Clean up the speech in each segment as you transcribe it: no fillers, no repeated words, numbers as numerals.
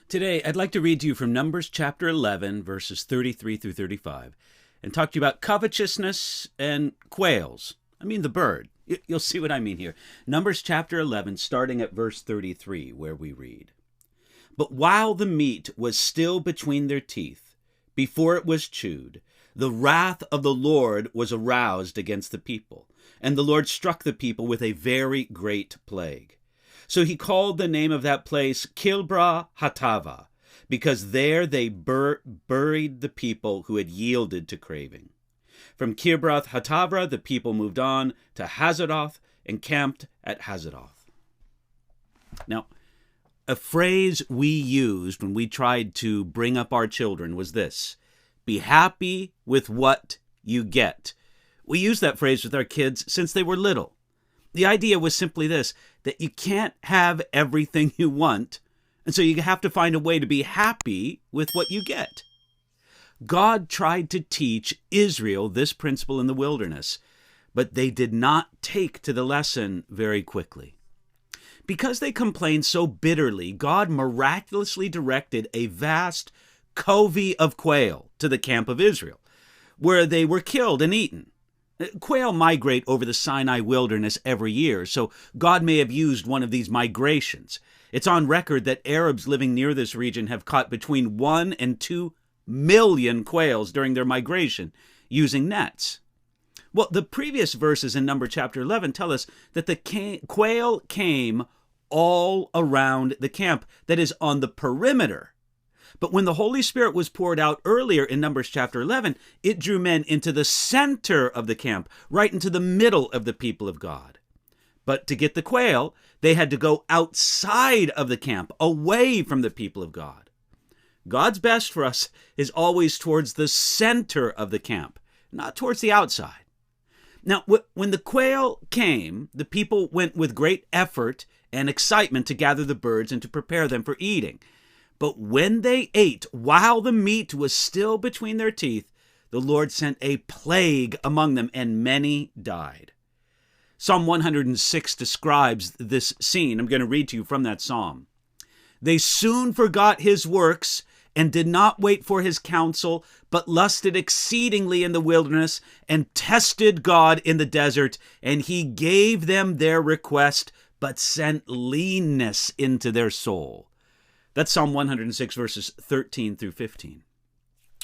Today, I'd like to read to you from Numbers chapter 11, verses 33 through 35, and talk to you about covetousness and quails. I mean the bird. You'll see what I mean here. Numbers chapter 11, starting at verse 33, where we read, "But while the meat was still between their teeth, before it was chewed, the wrath of the Lord was aroused against the people, and the Lord struck the people with a very great plague. So he called the name of that place Kilbrah Hatava, because there they buried the people who had yielded to craving. From Kibroth Hatava, the people moved on to Hazeroth and camped at Hazeroth." Now, a phrase we used when we tried to bring up our children was this: be happy with what you get. We used that phrase with our kids since they were little. The idea was simply this, that you can't have everything you want, and so you have to find a way to be happy with what you get. God tried to teach Israel this principle in the wilderness, but they did not take to the lesson very quickly. Because they complained so bitterly, God miraculously directed a vast covey of quail to the camp of Israel, where they were killed and eaten. Quail migrate over the Sinai wilderness every year, so God may have used one of these migrations. It's on record that Arabs living near this region have caught between 1 and 2 million quails during their migration using nets. Well, the previous verses in Numbers chapter 11 tell us that the quail came all around the camp, that is, on the perimeter. But when the Holy Spirit was poured out earlier in Numbers chapter 11, it drew men into the center of the camp, right into the middle of the people of God. But to get the quail, they had to go outside of the camp, away from the people of God. God's best for us is always towards the center of the camp, not towards the outside. Now, when the quail came, the people went with great effort and excitement to gather the birds and to prepare them for eating. But when they ate, while the meat was still between their teeth, the Lord sent a plague among them, and many died. Psalm 106 describes this scene. I'm going to read to you from that psalm. "They soon forgot his works and did not wait for his counsel, but lusted exceedingly in the wilderness and tested God in the desert. And he gave them their request, but sent leanness into their soul." That's Psalm 106, verses 13 through 15.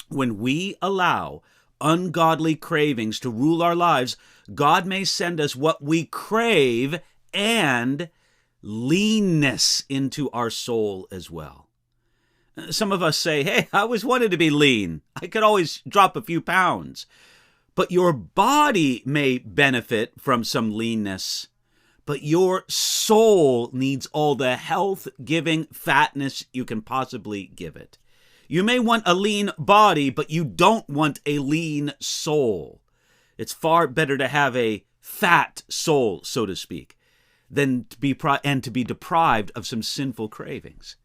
When we allow ungodly cravings to rule our lives, God may send us what we crave and leanness into our soul as well. Some of us say, hey, I always wanted to be lean. I could always drop a few pounds. But your body may benefit from some leanness, but your soul needs all the health-giving fatness you can possibly give it. You may want a lean body, but you don't want a lean soul. It's far better to have a fat soul, so to speak, than to be deprived of some sinful cravings.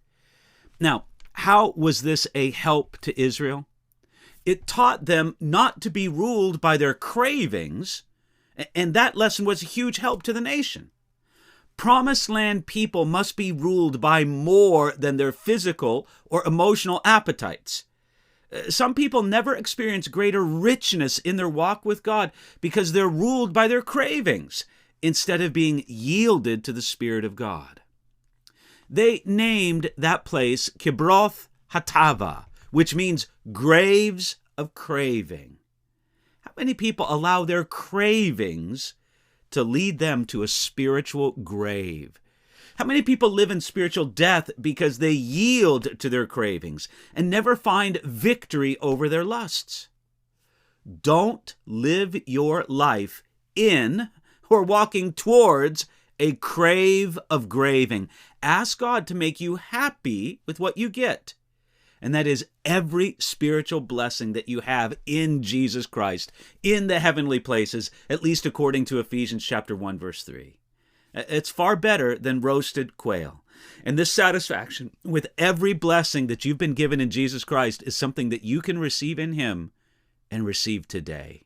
Now, how was this a help to Israel? It taught them not to be ruled by their cravings, and that lesson was a huge help to the nation. Promised land people must be ruled by more than their physical or emotional appetites. Some people never experience greater richness in their walk with God because they're ruled by their cravings instead of being yielded to the Spirit of God. They named that place Kibroth Hatava, which means graves of craving. How many people allow their cravings to lead them to a spiritual grave? How many people live in spiritual death because they yield to their cravings and never find victory over their lusts? Don't live your life in or walking towards a crave of graving. Ask God to make you happy with what you get. And that is every spiritual blessing that you have in Jesus Christ, in the heavenly places, at least according to Ephesians chapter 1, verse 3. It's far better than roasted quail. And this satisfaction with every blessing that you've been given in Jesus Christ is something that you can receive in Him and receive today.